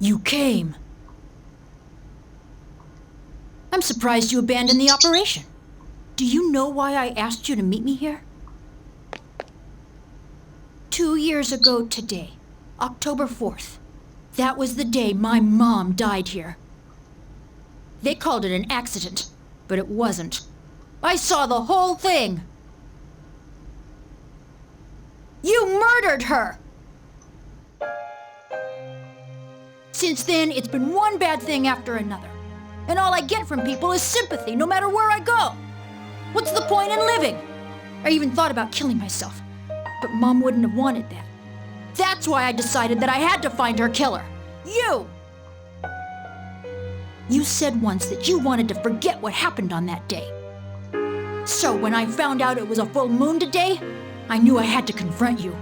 You came. I'm surprised you abandoned the operation. Do you know why I asked you to meet me here? 2 years ago today, October 4th. That was the day my mom died here. They called it an accident, but it wasn't. I saw the whole thing. You murdered her! Since then, it's been one bad thing after another. And all I get from people is sympathy, no matter where I go. What's the point in living? I even thought about killing myself, but Mom wouldn't have wanted that. That's why I decided that I had to find her killer. You! You said once that you wanted to forget what happened on that day. So when I found out it was a full moon today, I knew I had to confront you.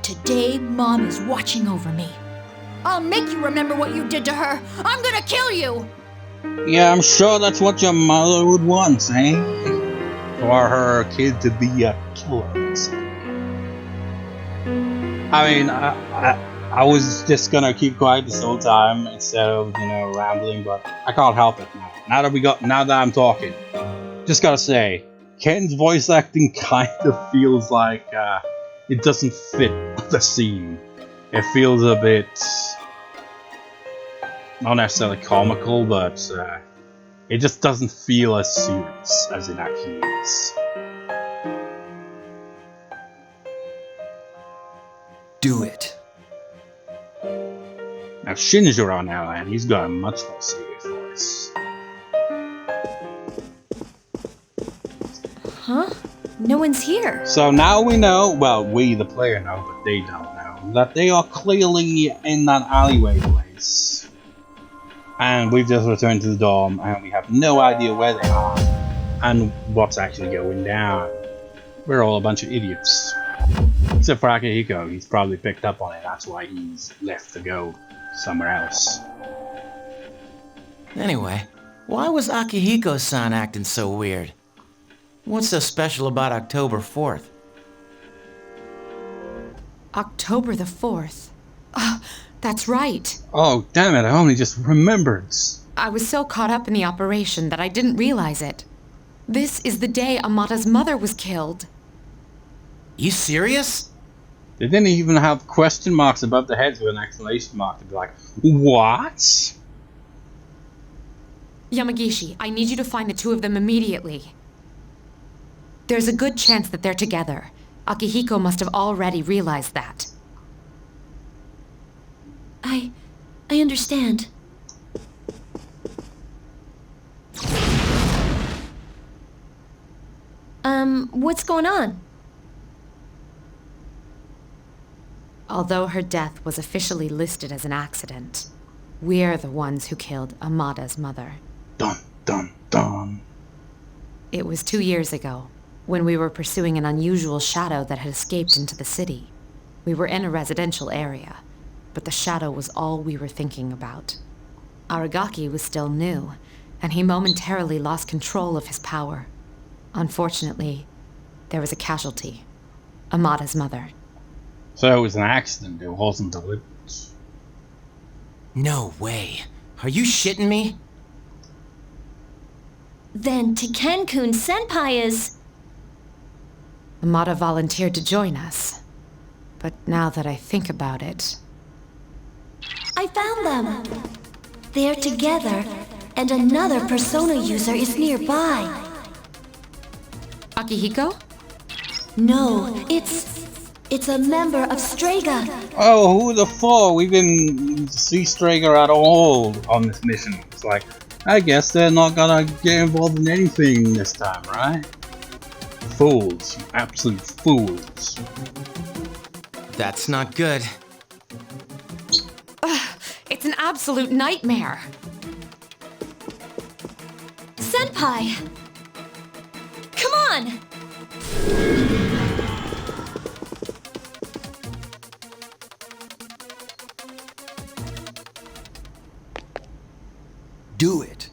Today, Mom is watching over me. I'll make you remember what you did to her. I'm gonna kill you! Yeah, I'm sure that's what your mother would want, eh? For her kid to be a killer. I mean, I was just gonna keep quiet this whole time instead of, rambling, but I can't help it now. Now that I'm talking, just gotta say, Ken's voice acting kind of feels like it doesn't fit the scene. It feels a bit, not necessarily comical, but it just doesn't feel as serious as it actually is. Do it. Now Shinjiro on the other hand, he's got a much more serious voice. Huh? No one's here. So now we know, well, we the player know, but they don't know, that they are clearly in that alleyway place. And we've just returned to the dorm, and we have no idea where they are, and what's actually going down. We're all a bunch of idiots. Except for Akihiko, he's probably picked up on it, that's why he's left to go somewhere else. Anyway, why was Akihiko-san acting so weird? What's so special about October 4th? October the 4th. That's right. Oh, damn it, I only just remembered. I was so caught up in the operation that I didn't realize it. This is the day Amata's mother was killed. You serious? They didn't even have question marks above the heads with an exclamation mark to be like, what? Yamagishi, I need you to find the two of them immediately. There's a good chance that they're together. Akihiko must have already realized that. I understand. What's going on? Although her death was officially listed as an accident, we're the ones who killed Amata's mother. Dun, dun, dun. It was 2 years ago, when we were pursuing an unusual shadow that had escaped into the city. We were in a residential area, but the shadow was all we were thinking about. Aragaki was still new, and he momentarily lost control of his power. Unfortunately, there was a casualty. Amata's mother. So it was an accident, it wasn't deliberate. No way. Are you shitting me? Then Ken-kun senpai is... Amata volunteered to join us. But now that I think about it... I found them! They're together, and another Persona user is nearby. Akihiko? No, it's a member of Strega. Oh, who the fuck? We didn't see Strega at all on this mission. It's like, I guess they're not gonna get involved in anything this time, right? Fools. You absolute fools. That's not good. It's an absolute nightmare. Senpai! Come on! Do it.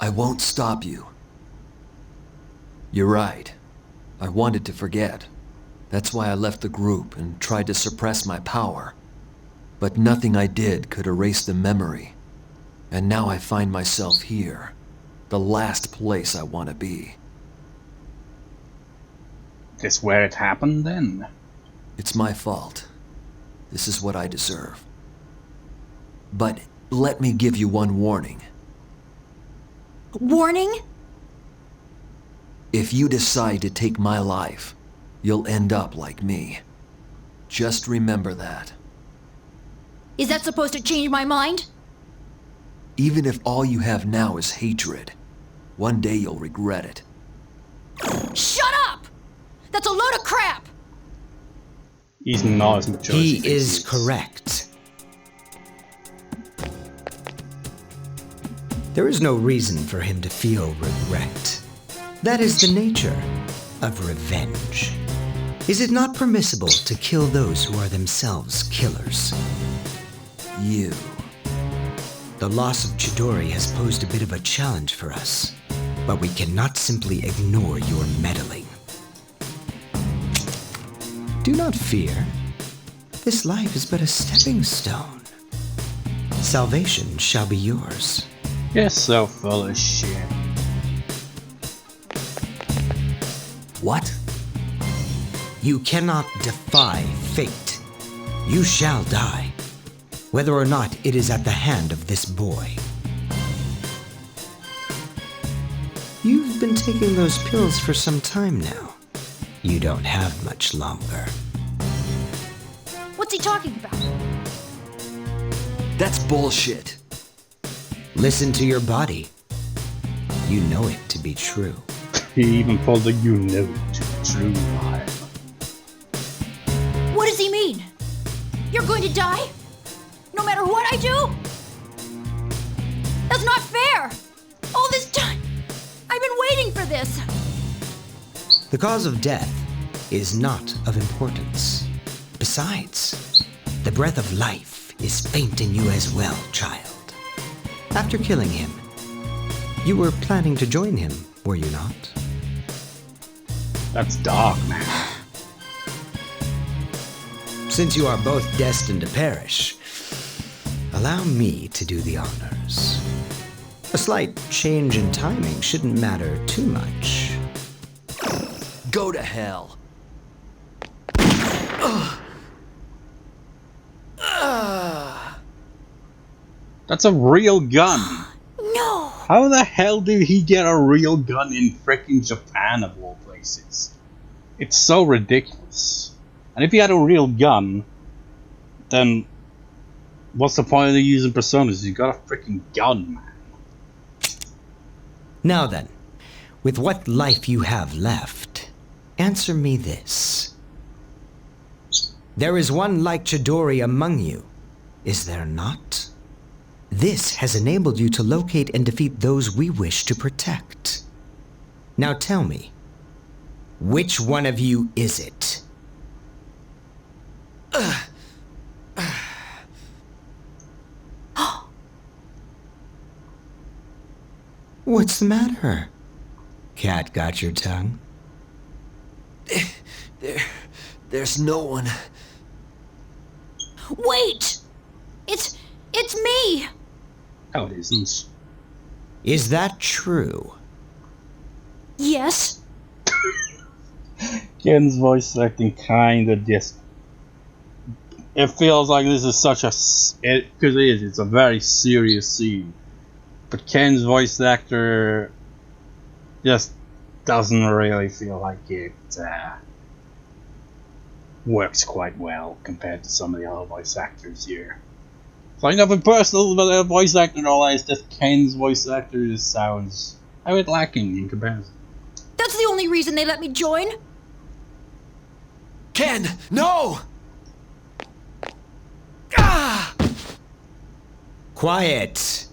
I won't stop you. You're right. I wanted to forget. That's why I left the group and tried to suppress my power. But nothing I did could erase the memory. And now I find myself here, the last place I want to be. This where it happened then? It's my fault. This is what I deserve. But let me give you one warning. Warning? If you decide to take my life, you'll end up like me. Just remember that. Is that supposed to change my mind? Even if all you have now is hatred, one day you'll regret it. Shut up! That's a load of crap! He's not as mature as He thinks is correct. There is no reason for him to feel regret. That is the nature of revenge. Is it not permissible to kill those who are themselves killers? You. The loss of Chidori has posed a bit of a challenge for us, but we cannot simply ignore your meddling. Do not fear. This life is but a stepping stone. Salvation shall be yours. You're so full of shit. What? You cannot defy fate. You shall die, whether or not it is at the hand of this boy. You've been taking those pills for some time now. You don't have much longer. What's he talking about? That's bullshit. Listen to your body. You know it to be true. He even pulled the you know it to be true vibe. What does he mean? You're going to die? No matter what I do? That's not fair! All this time, I've been waiting for this! The cause of death is not of importance. Besides, the breath of life is faint in you as well, child. After killing him, you were planning to join him, were you not? That's dark, man. Since you are both destined to perish, allow me to do the honors. A slight change in timing shouldn't matter too much. Go to hell. That's a real gun. No! How the hell did he get a real gun in frickin' Japan of all places? It's so ridiculous. And if he had a real gun, then what's the point of using personas? You got a freaking gun, man. Now then, with what life you have left, answer me this. There is one like Chidori among you, is there not? This has enabled you to locate and defeat those we wish to protect. Now tell me, which one of you is it? What's the matter? Cat got your tongue? There's no one. Wait! It's me! Oh, it isn't. Is that true? Yes? Ken's voice acting kinda just... It feels like this is such a... Because it is, it's a very serious scene. But Ken's voice actor just doesn't really feel like it works quite well compared to some of the other voice actors here. It's like nothing personal about the voice actor and all that, it's just Ken's voice actor just sounds a bit lacking in comparison. That's the only reason they let me join? Ken, no! Ah! Quiet!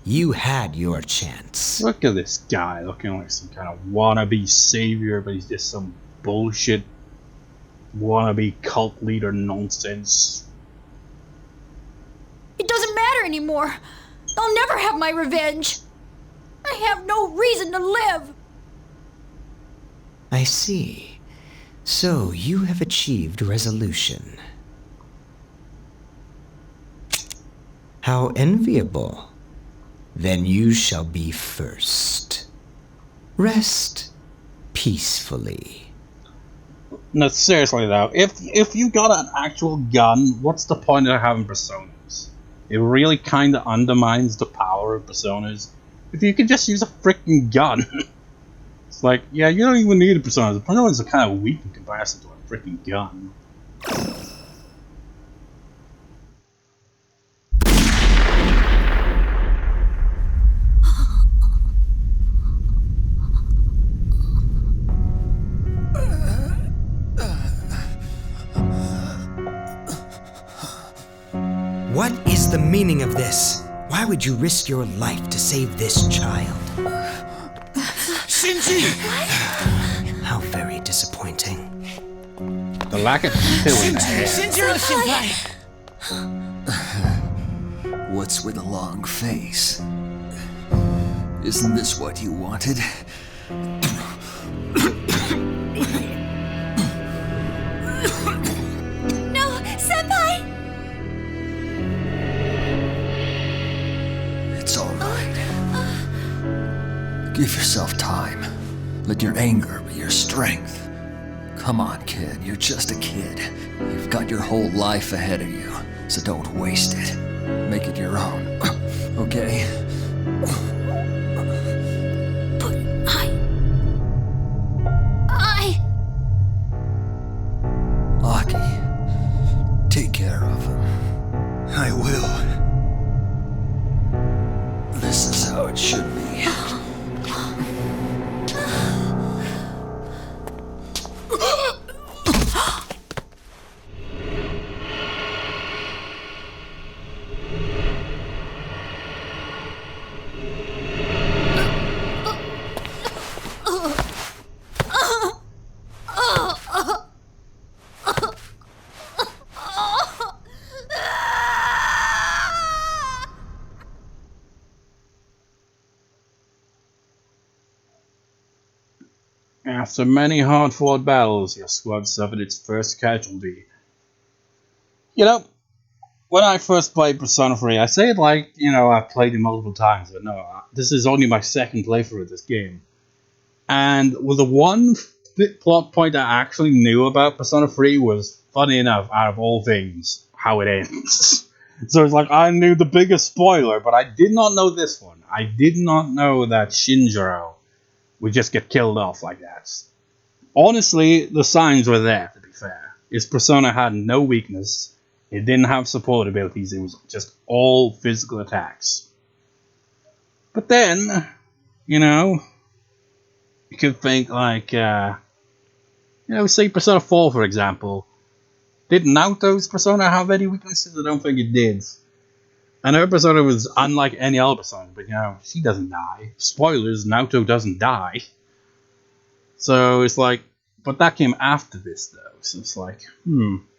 You had your chance. Look at this guy looking like some kind of wannabe savior, but he's just some bullshit wannabe cult leader nonsense. It doesn't matter anymore. I'll never have my revenge. I have no reason to live. I see. So you have achieved resolution. How enviable. Then you shall be first. Rest peacefully. No, seriously though, if you got an actual gun, what's the point of having personas? It really kind of undermines the power of personas. If you could just use a freaking gun. It's like, yeah, you don't even need a persona. The personas are kind of weak in comparison to a freaking gun. What is the meaning of this? Why would you risk your life to save this child? Shinji! How very disappointing. The lack of detail in the hair. Shinjiro-senpai! What's with a long face? Isn't this what you wanted? No, Senpai! It's all right. Give yourself time. Let your anger be your strength. Come on, kid. You're just a kid. You've got your whole life ahead of you, so don't waste it. Make it your own. Okay? But Aki, take care of him. I will. This is how it should be. After many hard-fought battles, your squad suffered its first casualty. You know, when I first played Persona 3, I say it like, I've played it multiple times, but no, this is only my second playthrough of this game. And well, the one plot point I actually knew about Persona 3 was, funny enough, out of all things, how it ends. So it's like, I knew the biggest spoiler, but I did not know this one. I did not know that Shinjiro would just get killed off like that. Honestly, the signs were there, to be fair. His persona had no weakness, it didn't have support abilities, it was just all physical attacks. But then, you could think like, say Persona 4 for example. Did Naoto's persona have any weaknesses? I don't think it did. And her persona was unlike any other persona, but she doesn't die. Spoilers, Naoto doesn't die. So it's like, but that came after this though, so it's like,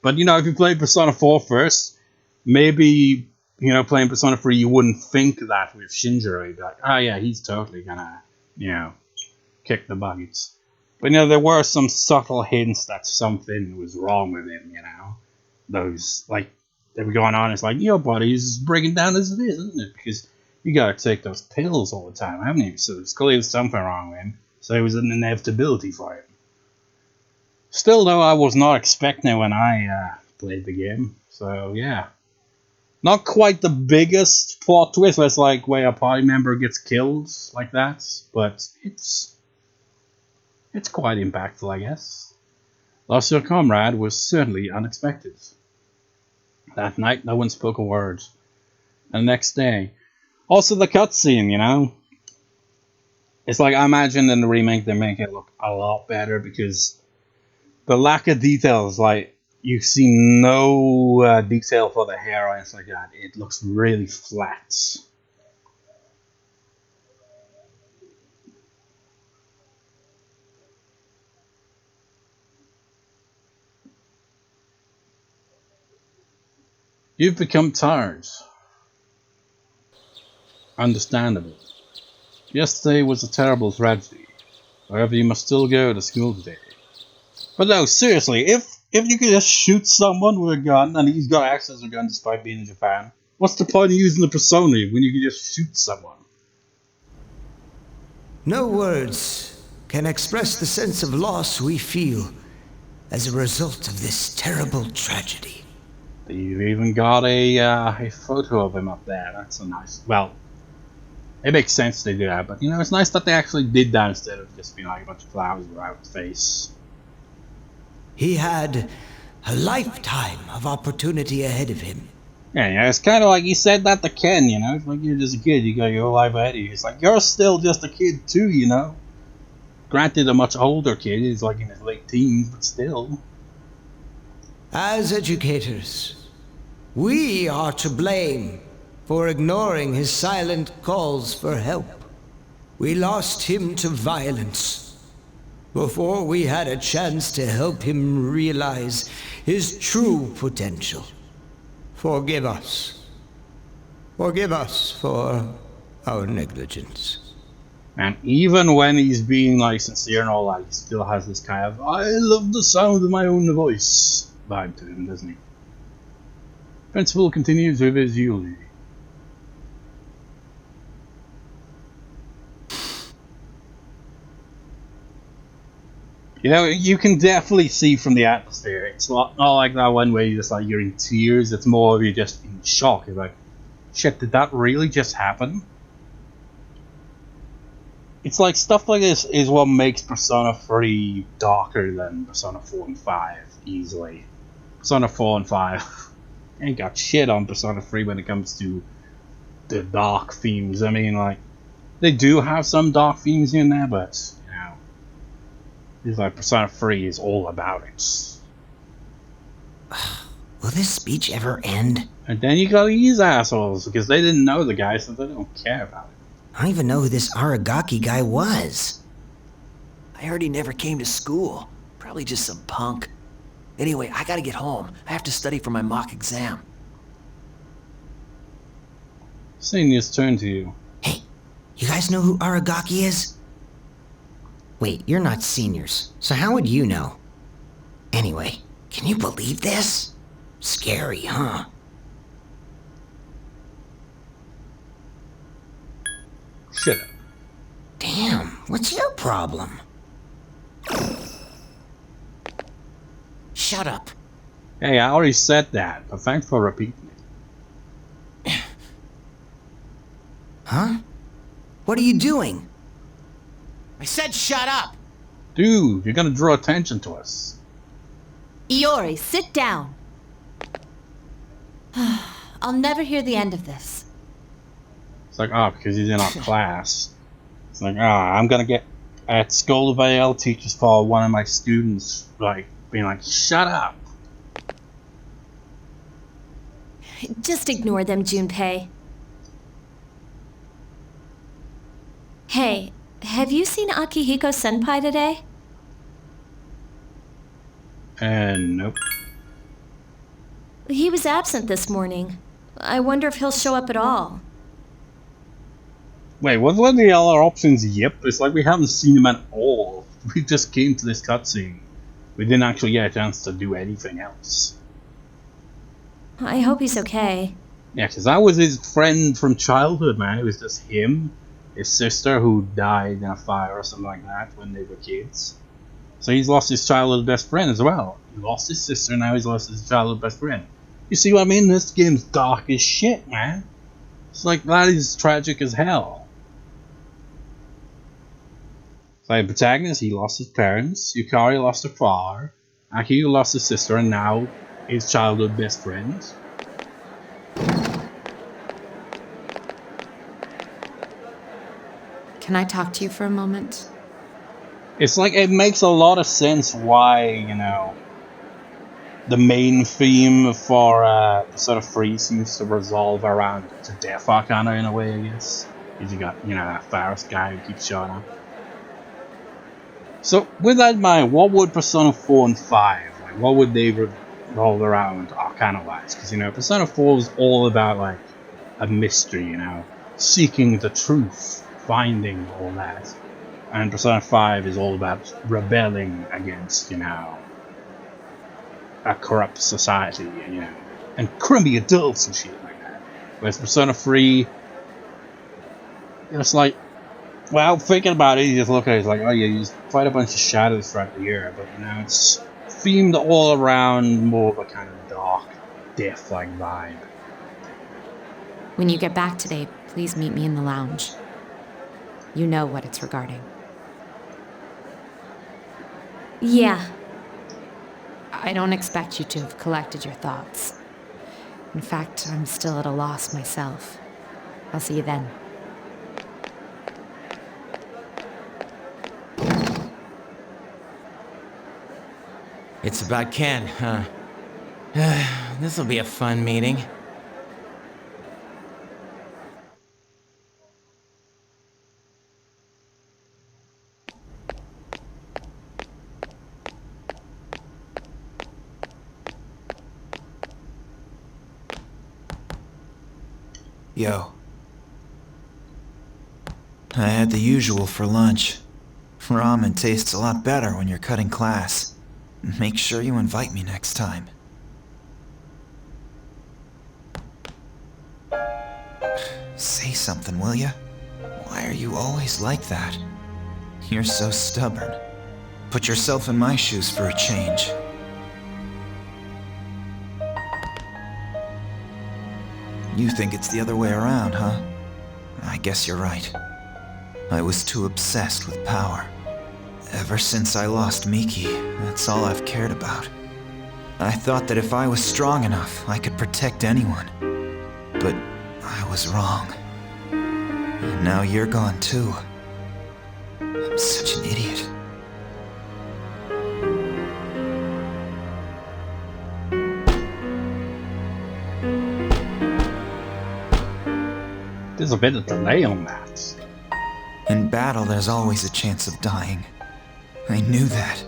But if you played Persona 4 first, maybe, playing Persona 3, you wouldn't think that with Shinjiro. You'd be like, oh yeah, he's totally gonna, kick the buckets. But there were some subtle hints that something was wrong with him, Those, like, they were going on, it's like, your body's breaking down as it is, isn't it? Because you gotta take those pills all the time, haven't you? So there's clearly something wrong with him. So it was an inevitability for him. Still, though, I was not expecting it when I played the game. So, yeah. Not quite the biggest plot twist, that's like where a party member gets killed like that. But it's quite impactful, I guess. Lost your comrade was certainly unexpected. That night, no one spoke a word. And the next day. Also, the cutscene, It's like, I imagine in the remake they make it look a lot better because the lack of details, like, you see no detail for the hair or anything like that. It looks really flat. You've become tired. Understandable. Yesterday was a terrible tragedy. However, you must still go to school today. But no, seriously, if you could just shoot someone with a gun and he's got access to a gun despite being in Japan, What's the point of using the persona when you can just shoot someone? No words can express the sense of loss we feel as a result of this terrible tragedy. You've even got a photo of him up there. That's a nice... Well, it makes sense they do that, but you know, it's nice that they actually did that instead of just being like a bunch of flowers around his face. He had a lifetime of opportunity ahead of him. Yeah, it's kind of like he said that to Ken, you know? It's like, you're just a kid, you got your whole life ahead of you. It's like, you're still just a kid too, you know? Granted, a much older kid, he's like in his late teens, but still. As educators, we are to blame for ignoring his silent calls for help. We lost him to violence before we had a chance to help him realize his true potential. Forgive us. Forgive us for our negligence. And even when he's being like sincere and all that, he still has this kind of "I love the sound of my own voice" vibe to him, doesn't he? Principal continues with his eulogy. You know, you can definitely see from the atmosphere. It's not like that one where you're in tears. It's more of you just in shock. You're like, shit, did that really just happen? It's like stuff like this is what makes Persona 3 darker than Persona 4 and 5, easily. Persona 4 and 5 ain't got shit on Persona 3 when it comes to the dark themes. I mean, like, they do have some dark themes in there, but, you know, it's like Persona 3 is all about it. Will this speech ever end? And then you got these assholes, because they didn't know the guy, so they don't care about it. I don't even know who this Aragaki guy was. I heard he never came to school. Probably just some punk. Anyway, I gotta get home. I have to study for my mock exam. Senior's turn to you. Hey, you guys know who Aragaki is? Wait, you're not seniors, so how would you know? Anyway, can you believe this? Scary, huh? Shut up. Damn, what's your problem? Shut up. Hey, I already said that, but thanks for repeating it. Huh? What are you doing? I said shut up! Dude, you're gonna draw attention to us. Iori, sit down. I'll never hear the end of this. It's like, oh, because he's in our class. It's like, I'm gonna get scolded by L teachers for one of my students, like, being like, shut up. Just ignore them, Junpei. Hey, have you seen Akihiko-senpai today? And nope. He was absent this morning. I wonder if he'll show up at all. Wait, what were the other options? Yep, it's like we haven't seen him at all. We just came to this cutscene. We didn't actually get a chance to do anything else. I hope he's okay. Yeah, because that was his friend from childhood, man. It was just him, his sister who died in a fire or something like that when they were kids. So he's lost his childhood best friend as well. He lost his sister, now he's lost his childhood best friend. You see what I mean? This game's dark as shit, man. It's like, that is tragic as hell. Like the protagonist, he lost his parents, Yukari lost her father, Akihiko lost his sister, and now his childhood best friend. Can I talk to you for a moment? It's like, it makes a lot of sense why, you know, the main theme for sort of Free seems to resolve around the death arcana in a way, I guess. Because you got, you know, that Faris guy who keeps showing up. So, with that in mind, what would Persona 4 and 5, like, what would they revolve around arcana-wise? Because, you know, Persona 4 is all about, like, a mystery, you know, seeking the truth, finding all that. And Persona 5 is all about rebelling against, you know, a corrupt society, you know, and crummy adults and shit like that. Whereas Persona 3, it's like, well, thinking about it, you just look at it, it's like, oh yeah, you just fight a bunch of shadows throughout the year, but you know, it's themed all around more of a kind of dark, death-like vibe. When you get back today, please meet me in the lounge. You know what it's regarding. Yeah. I don't expect you to have collected your thoughts. In fact, I'm still at a loss myself. I'll see you then. It's about Ken, huh? This'll be a fun meeting. Yo. I had the usual for lunch. Ramen tastes a lot better when you're cutting class. Make sure you invite me next time. Say something, will ya? Why are you always like that? You're so stubborn. Put yourself in my shoes for a change. You think it's the other way around, huh? I guess you're right. I was too obsessed with power. Ever since I lost Miki, that's all I've cared about. I thought that if I was strong enough, I could protect anyone. But I was wrong. And now you're gone too. I'm such an idiot. There's a bit of delay on that. In battle, there's always a chance of dying. I knew that.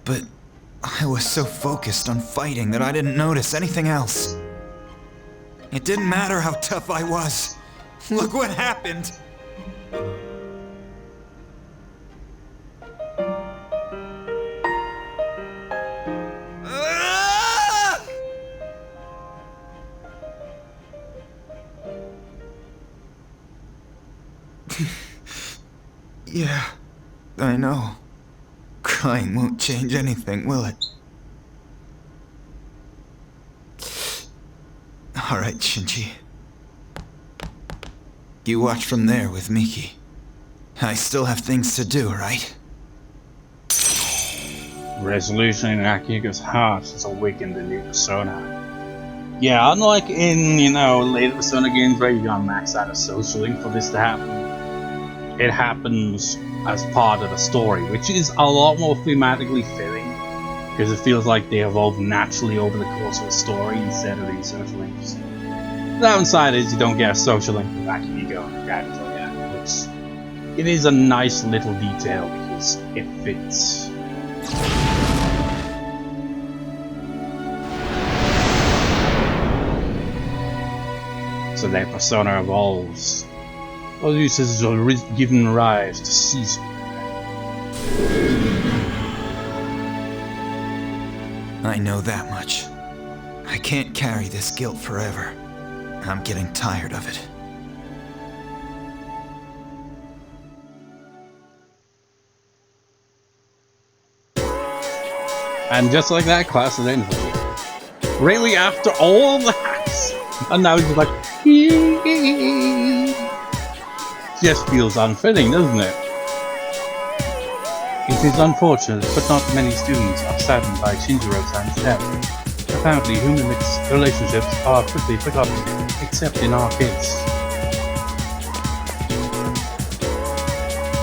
But I was so focused on fighting that I didn't notice anything else. It didn't matter how tough I was. Look what happened! Ah! Yeah, I know. Crying won't change anything, will it? Alright, Shinji. You watch from there with Miki. I still have things to do, right? Resolution in Akihiko's heart has awakened a new persona. Yeah, unlike in, you know, later Persona games where you gotta max out a social link for this to happen, it happens as part of the story, which is a lot more thematically fitting, because it feels like they evolve naturally over the course of the story instead of these social links. The downside is you don't get a social link with Akihiko and yeah, it is a nice little detail because it fits. So their persona evolves. All uses are given rise to season. I know that much. I can't carry this guilt forever. I'm getting tired of it. And just like that, class is ended. Really, after all that? And now he's like, just feels unfitting, doesn't it? It is unfortunate, but not many students are saddened by Shinjiro-san's death. Apparently, human relationships are quickly forgotten, except in our case.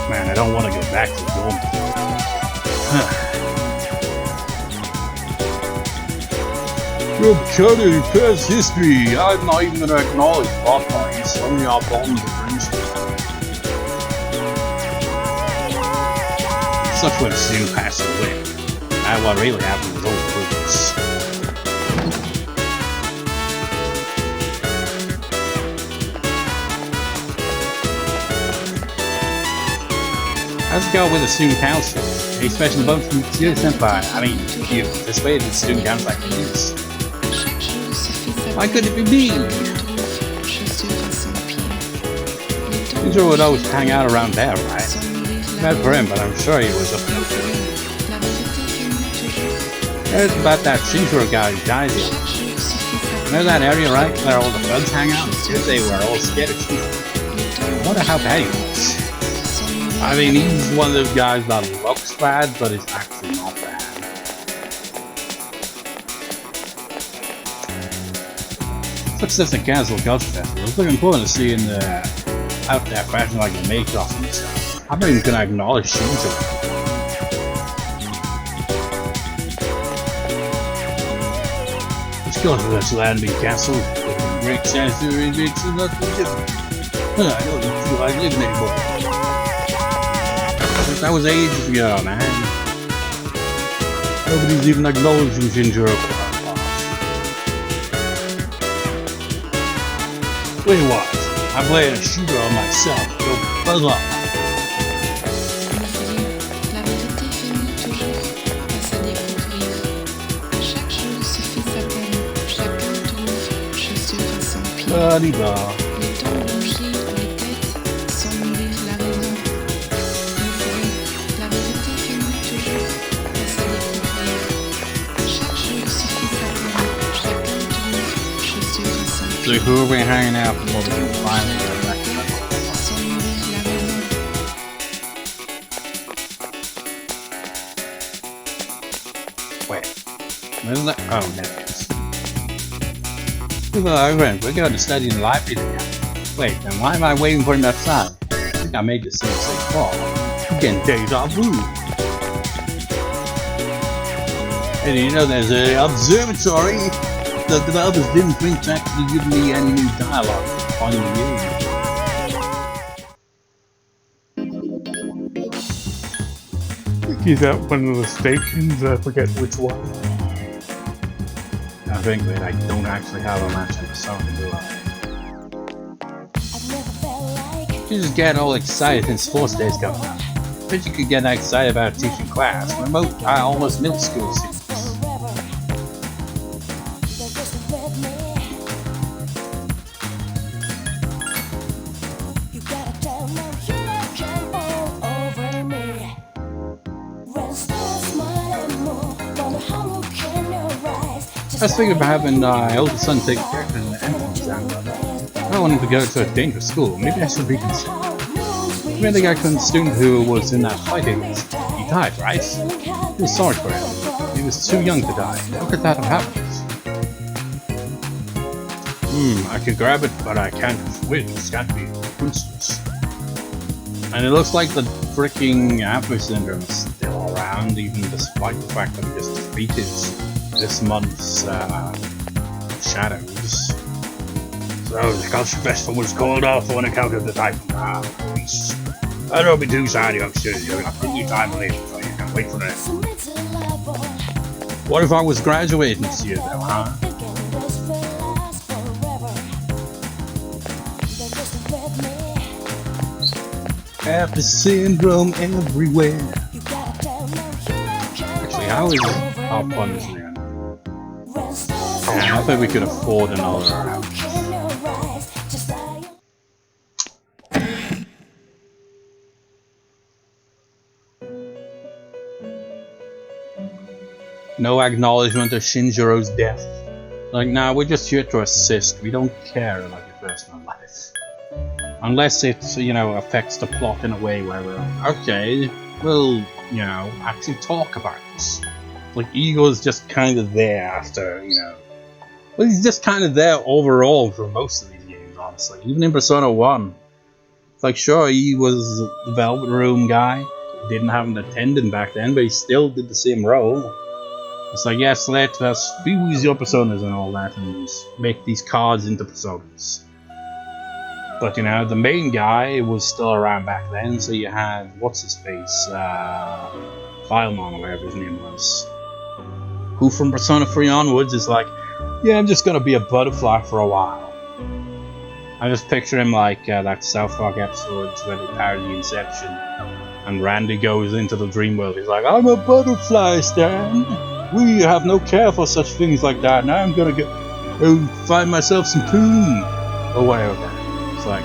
Man, I don't want to go back to dorm. You're cutting past history. I'm not even gonna acknowledge plot points, only our bonds of friendship. Such would soon pass away. And what really happened is old books. How's it go with the student council? A special vote from Mitsuru senpai. I mean, you persuaded the student council like this. Why could it be me? Shinjiro would always hang out around there, right? Bad for him, but I'm sure he was up to it. Here's about that Shinjiro guy who died here. You know that area, right? Where all the thugs hang out? They were all scared of Shinjiro. I wonder how bad he was. I mean, he's one of those guys that looks bad, but is actually not bad. Success at Cancel Culture Festival. It's looking forward to seeing out there fashion like the makeup and stuff. I'm not even gonna acknowledge Shinjiro. Let's go to this land being cancelled. Great chance to invent nothing different. I don't feel like living anymore. That was ages ago, man. Nobody's even acknowledging Shinjiro. Wait a while. I'm playing a shooter on myself. Go buzz up. La vérité finit toujours par se découvrir. À chaque jour suffit sa peine. Chacun trouve chaussure à son pied. Le temps rougit les têtes sans nourrir la raison. La vérité finit toujours par se découvrir. À chaque jour suffit sa peine. Chacun trouve chaussure à son pied. So who are we hanging out before we can finally go back to that? Wait. Where's that? Oh, Netflix. We're going to study in the library together. Wait, then why am I waiting for him outside? I think I made this scene say fall. I'm getting deja vu. And you know, there's an observatory. The developers didn't think to actually give me any new dialogue on the game. He's at one of the stations, I forget which one. I think that I don't actually have a match in the song, do I? You just get all excited when sports days come up. But you could get excited about teaching class. Remote, almost middle school students. I was thinking about having my older son take character in the entrance exam, but I don't want him to go to a dangerous school. Maybe I should reconsider. Maybe the guy student who was in that fighting, he died, right? I feel sorry for him. He was too young to die. How could that have happened? I could grab it, but I can't win. It's got to be coincidence. And it looks like the freaking Apple syndrome is still around, even despite the fact that he just defeated this month's shadows. So the culture festival was called off on account of the typhoon. I don't be too sad, youngsters. You're gonna put your time later, so you can wait for that. What if I was graduating this year, though, huh? Have the syndrome everywhere. Actually, how is our fun is there? Yeah, I think we could afford another round. No acknowledgement of Shinjiro's death. Like, nah, we're just here to assist. We don't care about your personal life. Unless it, you know, affects the plot in a way where we're like, okay, we'll, you know, actually talk about this. Like, Ego's just kind of there after, you know... Well, he's just kind of there overall for most of these games, honestly. Even in Persona 1. It's like, sure, he was the Velvet Room guy. Didn't have an attendant back then, but he still did the same role. It's like, yes, let us fuse your personas and all that, and make these cards into personas. But, you know, the main guy was still around back then, so you had, what's-his-face, Filemon, or whatever his name was. Who from Persona 3 onwards is like, yeah, I'm just gonna be a butterfly for a while. I just picture him like that South Park episode where they parody Inception, and Randy goes into the dream world. He's like, I'm a butterfly, Stan. We have no care for such things like that. Now I'm gonna go find myself some poon, or whatever. It's like,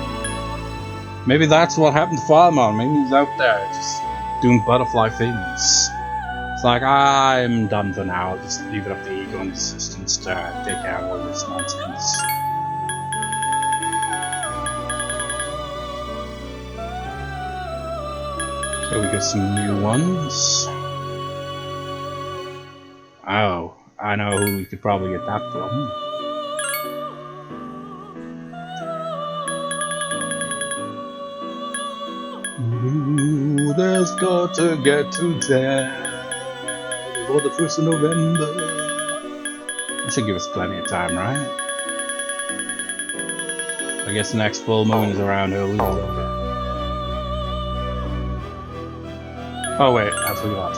Maybe that's what happened to Fireman. Maybe he's out there just doing butterfly things. It's like, I'm done for now. I'll just leave it up to Ego and Assistants to take care of all this nonsense. So we got some new ones. Oh, I know who we could probably get that from. Ooh, there's got to get to that before the 1st of November. That should give us plenty of time, right? I guess the next full moon is around early. Oh wait, I forgot.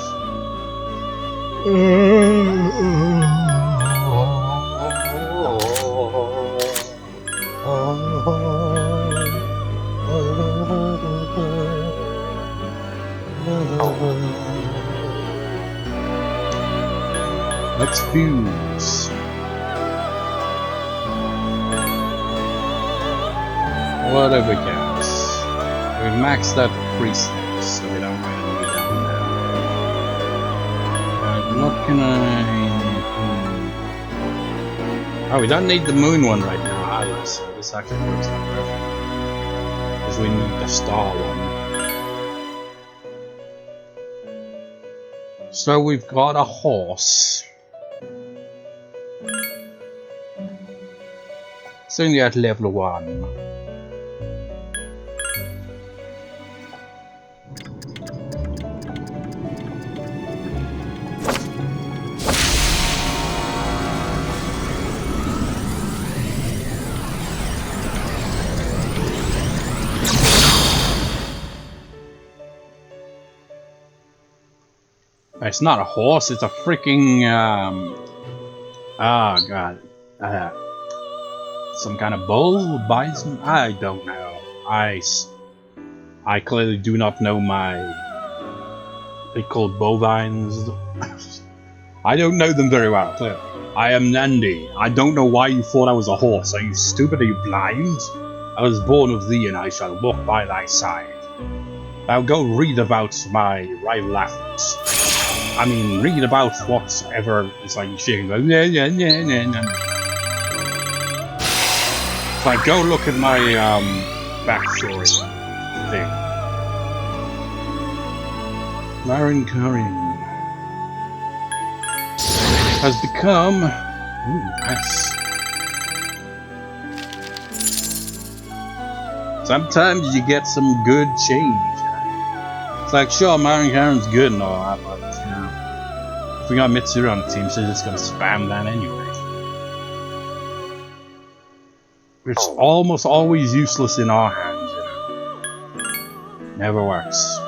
Let's fuse. What have we got? We maxed out the presets, so we don't really need that now. What can I... Oh, we don't need the moon one right now either, so this actually works out perfect. Because we need the star one. So we've got a horse. It's only at level 1. It's not a horse, it's a freaking, oh god, some kind of bull, bison, I don't know. I clearly do not know my, they called bovines. I don't know them very well, clearly. I am Nandi. I don't know why you thought I was a horse. Are you stupid? Are you blind? I was born of thee and I shall walk by thy side. Now go read about my rival athletes. I mean, read about whatever it's like shaking. Like, it's like, go look at my backstory thing. Laren Karin has become. Ooh, nice. Sometimes you get some good change. It's like, sure, Marin Karen's good and all that, but if we got Mitsuru on the team, she's just gonna spam that anyway. It's almost always useless in our hands, you know. Never works.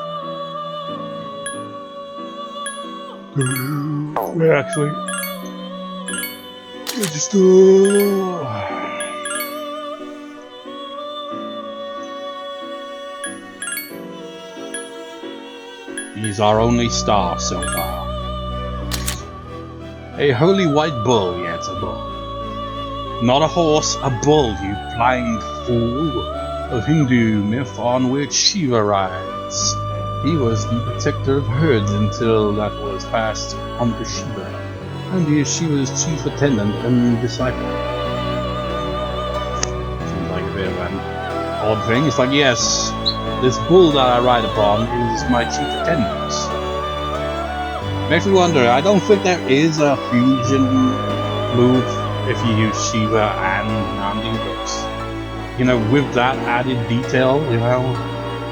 We're actually... We're just... He's our only star so far. A holy white bull, yeah, it's a bull. Not a horse, a bull, you blind fool. A Hindu myth on which Shiva rides. He was the protector of herds until that was passed on to Shiva, and he is Shiva's chief attendant and disciple. Seems like a bit of an odd thing. It's like, yes, this bull that I ride upon is my chief attendant. Makes me wonder, I don't think there is a fusion move if you use Shiva and Nandi, but, you know, with that added detail, you know,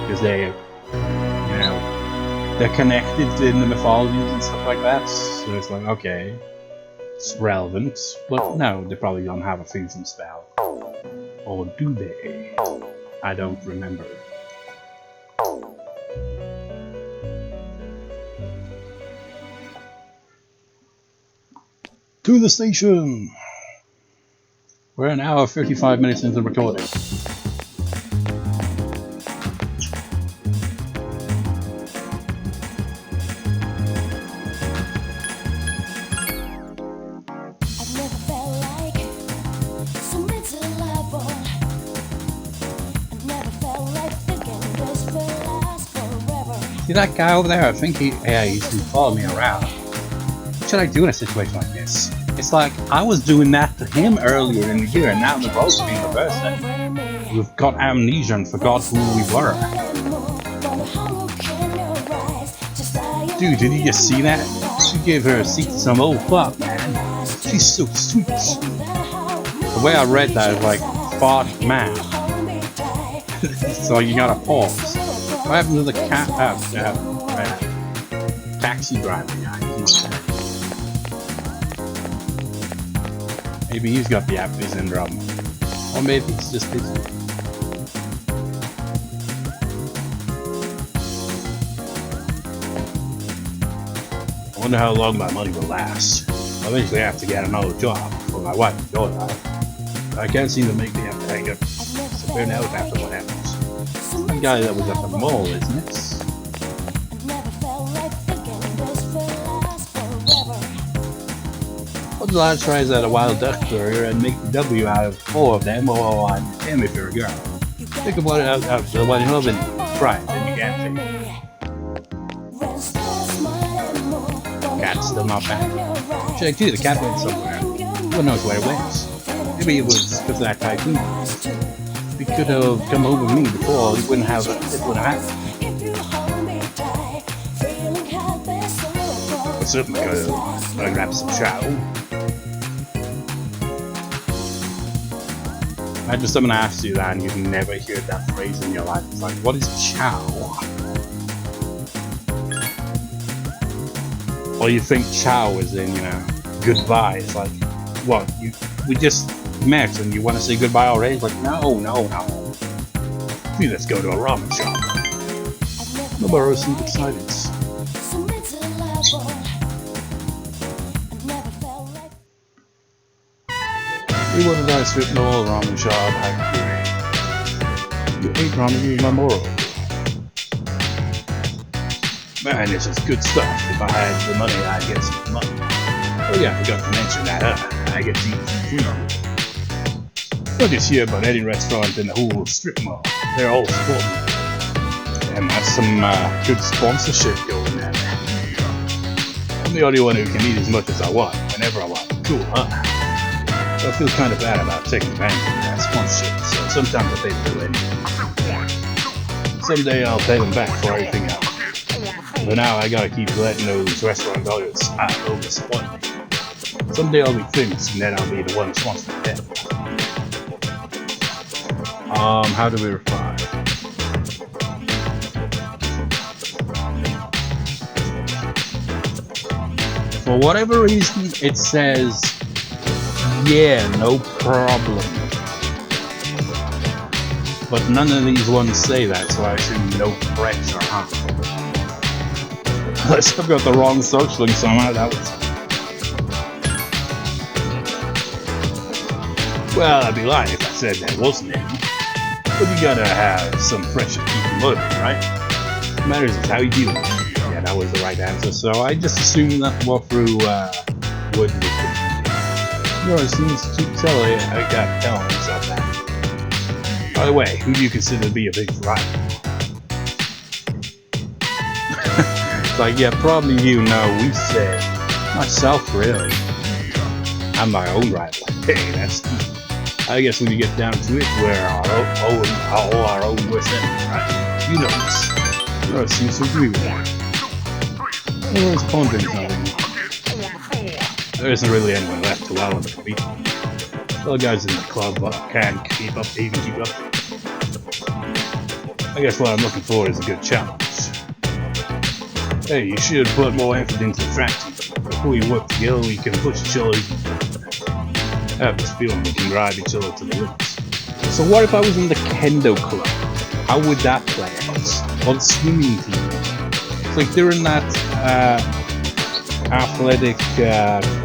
because they, you know, they're connected in the mythologies and stuff like that, so it's like, okay, it's relevant, but no, they probably don't have a fusion spell. Or do they? I don't remember. To the station! We're an hour 55 minutes into the recording. I've never felt like so mentally liable. I've never felt like See that guy over there? I think he's been following me around. What should I do in a situation like this? It's like I was doing that to him earlier in the year, and now the roles are being reversed. We've got amnesia and forgot who we were. Dude, did you just see that? She gave her a seat to some old fuck, man. She's so sweet. The way I read that is like, fart man. So you gotta pause. What happened to the taxi driver guy? Maybe he's got the apathy syndrome. Or maybe he's just busy. I wonder how long my money will last. I eventually have to get another job for my wife and daughter. I can't seem to make me have to hang up. So where knows after what happens? The guy that was at the mall, isn't it? What the lad tries at a wild duck burger and make the W out of 4 of them, or I'm him if you're a girl. Think about it out the one hub and try it, then you can't say. Cat's still not bad. Check too, the cat went somewhere. Who knows where it went? Maybe it was because of that tycoon. If he could have come home with me before, it wouldn't have happened. What's up, Miko? Wanna grab some chow? Imagine someone asks you that and you've never heard that phrase in your life. It's like, what is chow? Or you think chow is in, goodbye. It's like, what? We just met and you want to say goodbye already? It's like, no. See, let's go to a ramen shop. No more seemed excited. We want a nice fit in the whole ramen shop. You ate ramen, you my moral. Man, this is good stuff. If I had the money, I'd get some money. Oh yeah, I forgot to mention that, I get to eat food. Not just here, but any restaurant in the whole strip mall. They're all sporting. And that's some good sponsorship going there. I'm the only one who can eat as much as I want, whenever I want. Cool, huh? So I feel kind of bad about taking advantage of that sponsorship, so sometimes I pay for it. Someday I'll pay them back for everything else. But now I gotta keep letting those restaurant owners over-support me. Someday I'll be famous, and then I'll be the one responsible for that. How do we reply? For whatever reason, it says, yeah, no problem. But none of these ones say that, so I assume no pressure, huh? Unless I've got the wrong social link somehow, that was... Well, I'd be lying if I said that wasn't it. But you gotta have some pressure to keep you motivated, right? What matters is how you deal with it. Yeah, that was the right answer, so I just assumed that the walkthrough would be good. No, it seems to tell you I got telling myself that. By the way, who do you consider to be a big rival? It's like, yeah, probably you know, we said myself, really. I'm my own rival. Hey, that's key. I guess when you get down to it, we're all our own worst enemy, right? You know this. No, it seems to agree with that. Everyone's pondering something. There isn't really anyone left to allow them to beat. The guys in the club can't keep up. I guess what I'm looking for is a good challenge. Hey, you should put more effort into the practice. Before you work together, we can push each other. I have this feeling we can drive each other to the limits. So what if I was in the kendo club? How would that play out? Or the swimming team? It's like during that athletic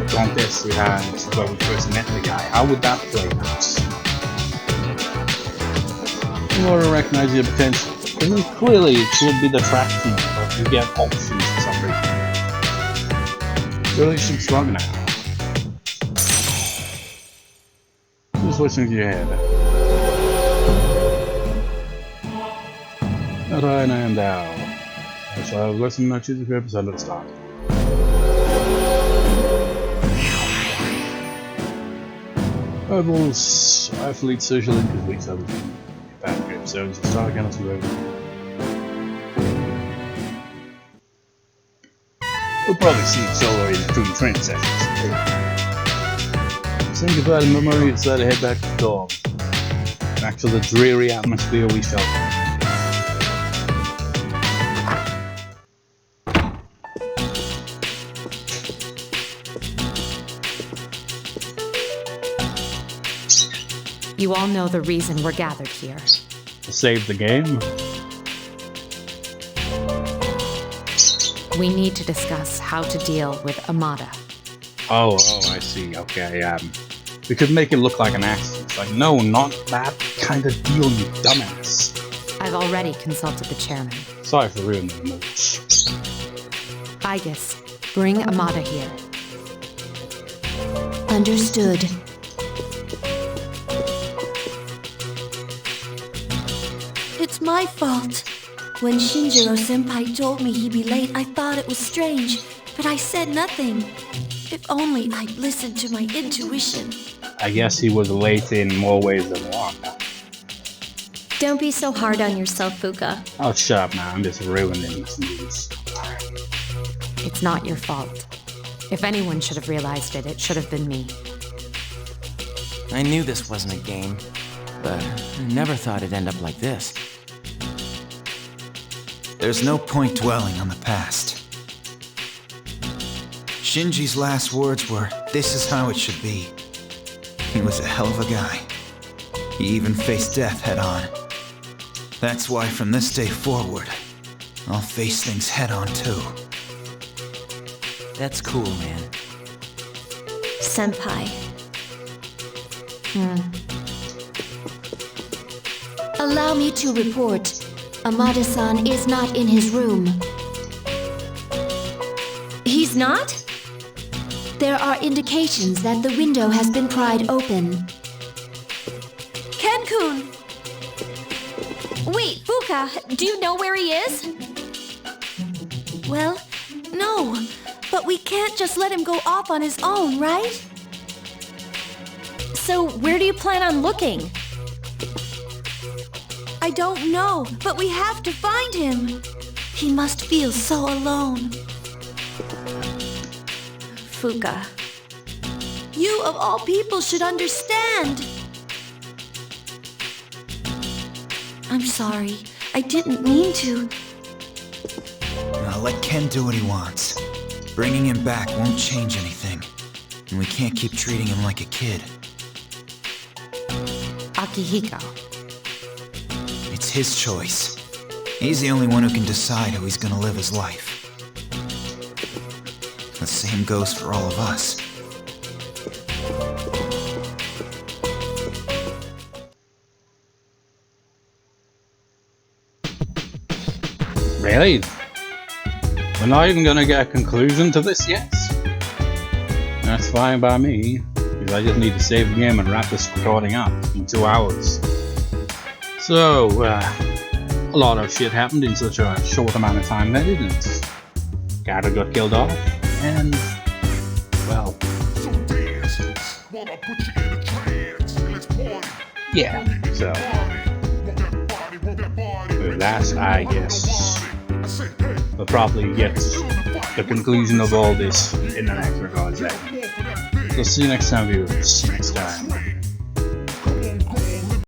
contest we had where we first met the guy. How would that play out? You want to recognize your potential. I mean, clearly it should be the track team, but you get options for some reason. Relationship strong now. Just listening to your head. Not I am thou. So listen, I choose the group, so let's start. Rebels, athlete, social linkers, weak service, bad grip, so start again as we go. We'll probably see solo in between training sessions. Think about the memory, it's time to head back to the dorm. Back to the dreary atmosphere we felt. You all know the reason we're gathered here. To save the game? We need to discuss how to deal with Amada. Oh, I see. Okay, we could make it look like an accident. It's like, no, not that kind of deal, you dumbass. I've already consulted the chairman. Sorry for ruining the mood. Igus, bring Amada here. Understood. It's my fault. When Shinjiro-senpai told me he'd be late, I thought it was strange, but I said nothing. If only I'd listened to my intuition. I guess he was late in more ways than one. Don't be so hard on yourself, Fuuka. Oh, shut up now. I'm just ruining this news. It's not your fault. If anyone should have realized it, it should have been me. I knew this wasn't a game, but I never thought it'd end up like this. There's no point dwelling on the past. Shinji's last words were, "This is how it should be." He was a hell of a guy. He even faced death head on. That's why from this day forward, I'll face things head on too. That's cool, man. Senpai. Allow me to report. Amada-san is not in his room. He's not? There are indications that the window has been pried open. Ken-kun! Wait, Fuuka, do you know where he is? Well, no. But we can't just let him go off on his own, right? So where do you plan on looking? I don't know, but we have to find him. He must feel so alone. Fuuka. You of all people should understand. I'm sorry. I didn't mean to. Now let Ken do what he wants. Bringing him back won't change anything. And we can't keep treating him like a kid. Akihiko. It's his choice. He's the only one who can decide how he's gonna live his life. The same goes for all of us. Really? We're not even gonna get a conclusion to this yet? That's fine by me, because I just need to save the game and wrap this recording up in 2 hours. So, a lot of shit happened in such a short amount of time there, didn't it? Gato got killed off, and, well... yeah, so... with that, I guess... we'll probably get the conclusion of all this in the next record segment. So see you next time, viewers. Next time.